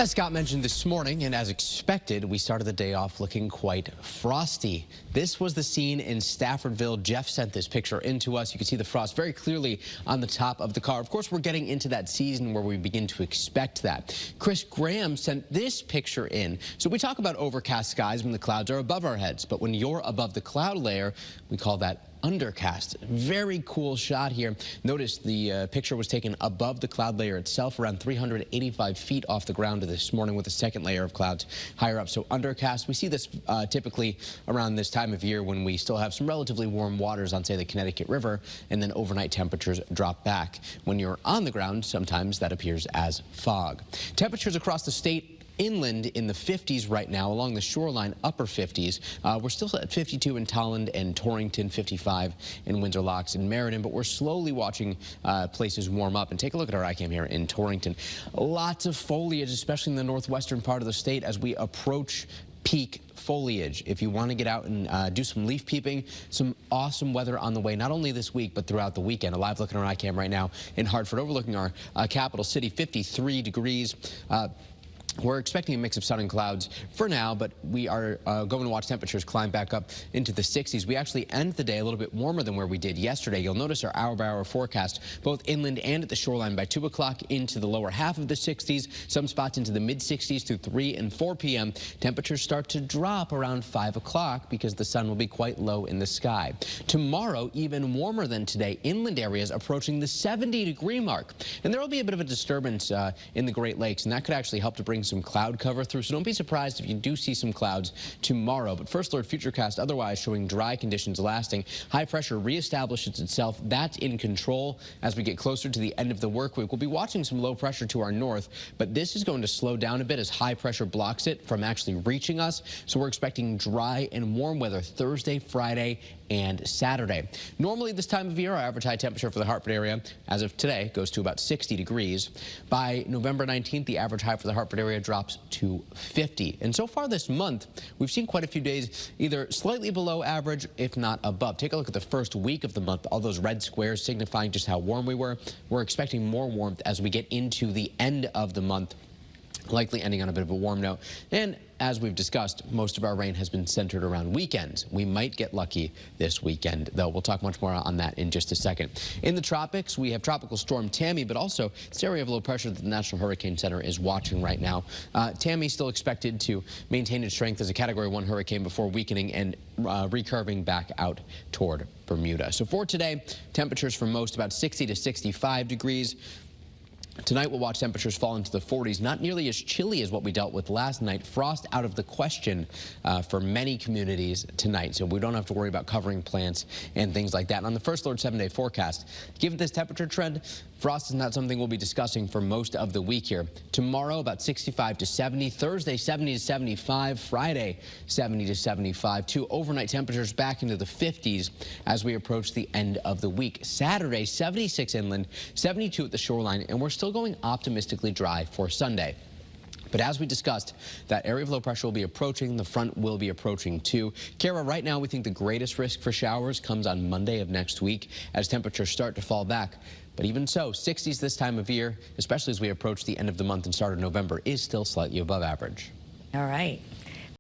As Scott mentioned this morning, and as expected, we started the day off looking quite frosty. This was the scene in Staffordville. Jeff sent this picture into us. You can see the frost very clearly on the top of the car. Of course, we're getting into that season where we begin to expect that. Chris Graham sent this picture in. So we talk about overcast skies when the clouds are above our heads, but when you're above the cloud layer, we call that undercast. Very cool shot here. Notice the picture was taken above the cloud layer itself, around 385 feet off the ground this morning, with a second layer of clouds higher up. So undercast, we see this typically around this time of year when we still have some relatively warm waters on, say, the Connecticut River, and then overnight temperatures drop back. When you're on the ground, sometimes that appears as fog. Temperatures across the state inland in the 50s right now, along the shoreline upper 50s. We're still at 52 in Tolland and Torrington, 55 in Windsor Locks and Meriden, but we're slowly watching places warm up. And take a look at our iCam here in Torrington. Lots of foliage, especially in the northwestern part of the state as we approach peak foliage. If you want to get out and do some leaf peeping, some awesome weather on the way, not only this week, but throughout the weekend. A live look at our iCam right now in Hartford, overlooking our capital city, 53 degrees. We're expecting a mix of sun and clouds for now, but we are going to watch temperatures climb back up into the 60s. We actually end the day a little bit warmer than where we did yesterday. You'll notice our hour-by-hour forecast, both inland and at the shoreline, by 2 o'clock into the lower half of the 60s, some spots into the mid-60s through 3 and 4 p.m. Temperatures start to drop around 5 o'clock because the sun will be quite low in the sky. Tomorrow, even warmer than today, inland areas approaching the 70-degree mark. And there will be a bit of a disturbance in the Great Lakes, and that could actually help to bring some cloud cover through, so don't be surprised if you do see some clouds tomorrow. But First Alert Futurecast otherwise showing dry conditions lasting. High pressure reestablishes itself. That's in control as we get closer to the end of the work week. We'll be watching some low pressure to our north, but this is going to slow down a bit as high pressure blocks it from actually reaching us. So we're expecting dry and warm weather Thursday, Friday, and Saturday. Normally this time of year, our average high temperature for the Hartford area, as of today, goes to about 60 degrees. By November 19th, the average high for the Hartford area drops to 50. And so far this month, we've seen quite a few days either slightly below average, if not above. Take a look at the first week of the month, all those red squares signifying just how warm we were. We're expecting more warmth as we get into the end of the month, likely ending on a bit of a warm note. And as we've discussed, most of our rain has been centered around weekends. We might get lucky this weekend, though. We'll talk much more on that in just a second. In the tropics, we have Tropical Storm Tammy, but also this area of low pressure that the National Hurricane Center is watching right now. Tammy still expected to maintain its strength as a Category 1 hurricane before weakening and recurving back out toward Bermuda. So for today, temperatures for most about 60 to 65 degrees. Tonight, we'll watch temperatures fall into the 40s, not nearly as chilly as what we dealt with last night. Frost out of the question for many communities tonight, so we don't have to worry about covering plants and things like that. And on the First Alert 7-day forecast, given this temperature trend, frost is not something we'll be discussing for most of the week here. Tomorrow, about 65 to 70. Thursday, 70 to 75. Friday, 70 to 75. 2 overnight temperatures back into the 50s as we approach the end of the week. Saturday, 76 inland, 72 at the shoreline, and we're still going optimistically dry for Sunday. But as we discussed, that area of low pressure will be approaching. The front will be approaching too. Kara, right now we think the greatest risk for showers comes on Monday of next week as temperatures start to fall back. But even so, 60s this time of year, especially as we approach the end of the month and start of November, is still slightly above average. All right.